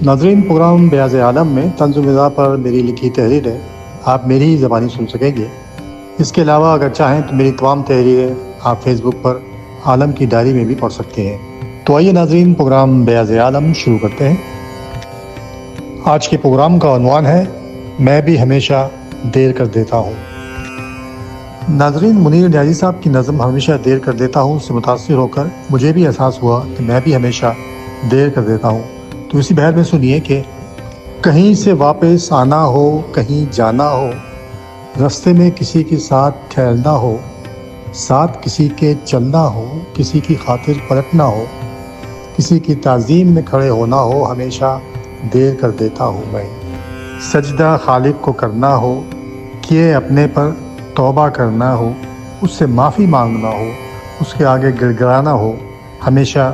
ناظرین، پروگرام بیاض عالم میں طنز و مزاح پر میری لکھی تحریر ہے، آپ میری ہی زبانی سن سکیں گے۔ اس کے علاوہ اگر چاہیں تو میری تمام تحریریں آپ فیس بک پر عالم کی ڈائری میں بھی پڑھ سکتے ہیں۔ تو آئیے ناظرین، پروگرام بیاض عالم شروع کرتے ہیں۔ آج کے پروگرام کا عنوان ہے میں بھی ہمیشہ دیر کر دیتا ہوں۔ ناظرین، منیر نیازی صاحب کی نظم ہمیشہ دیر کر دیتا ہوں سے متاثر ہو کر مجھے بھی احساس ہوا کہ میں بھی ہمیشہ دیر کر دیتا ہوں۔ تو اسی بحر میں سنیے کہ کہیں سے واپس آنا ہو، کہیں جانا ہو، رستے میں کسی کے ساتھ ٹھہرنا ہو، ساتھ کسی کے چلنا ہو، کسی کی خاطر پلٹنا ہو، کسی کی تعظیم میں کھڑے ہونا ہو، ہمیشہ دیر کر دیتا ہوں میں۔ سجدہ خالق کو کرنا ہو، کیے اپنے پر توبہ کرنا ہو، اس سے معافی مانگنا ہو، اس کے آگے گڑ گڑانا ہو، ہمیشہ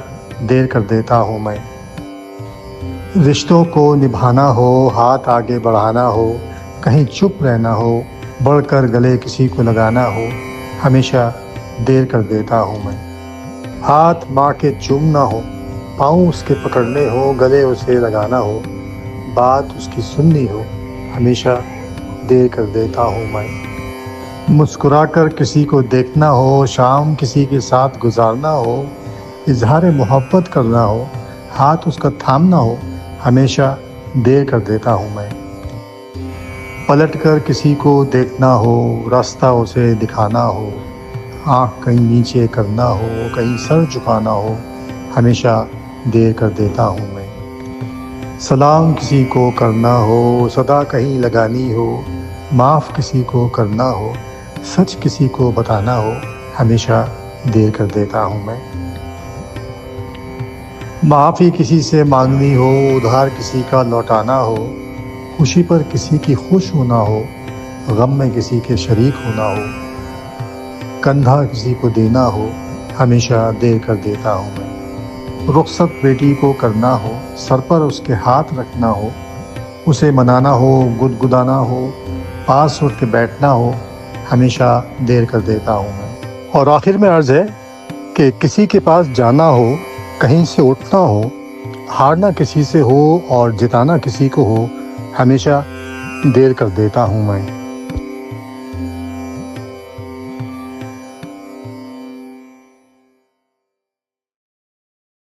دیر کر دیتا ہوں میں۔ رشتوں کو نبھانا ہو، ہاتھ آگے بڑھانا ہو، کہیں چپ رہنا ہو، بڑھ کر گلے کسی کو لگانا ہو، ہمیشہ دیر کر دیتا ہوں میں۔ ہاتھ ماں کے چومنا ہو، پاؤں اس کے پکڑنے ہو، گلے اسے لگانا ہو، بات اس کی سننی ہو، ہمیشہ دیر کر دیتا ہوں میں۔ مسکرا کر کسی کو دیکھنا ہو، شام کسی کے ساتھ گزارنا ہو، اظہار محبت کرنا ہو، ہاتھ اس کا تھامنا ہو، ہمیشہ دیر کر دیتا ہوں میں۔ پلٹ کر کسی کو دیکھنا ہو، راستہ اسے دکھانا ہو، آنکھ کہیں نیچے کرنا ہو، کہیں سر جھکانا ہو، ہمیشہ دیر کر دیتا ہوں میں۔ سلام کسی کو کرنا ہو، صدا کہیں لگانی ہو، معاف کسی کو کرنا ہو، سچ کسی کو بتانا ہو، ہمیشہ دیر کر دیتا ہوں میں۔ معافی کسی سے مانگنی ہو، ادھار کسی کا لوٹانا ہو، خوشی پر کسی کی خوش ہونا ہو، غم میں کسی کے شریک ہونا ہو، کندھا کسی کو دینا ہو، ہمیشہ دیر کر دیتا ہوں میں۔ رخصت بیٹی کو کرنا ہو، سر پر اس کے ہاتھ رکھنا ہو، اسے منانا ہو، گدگدانا ہو، پاس اٹھ کے بیٹھنا ہو، ہمیشہ دیر کر دیتا ہوں میں۔ اور آخر میں عرض ہے کہ کسی کے پاس جانا ہو، کہیں سے اٹھنا ہو، ہارنا کسی سے ہو اور جتانا کسی کو ہو، ہمیشہ دیر کر دیتا ہوں میں۔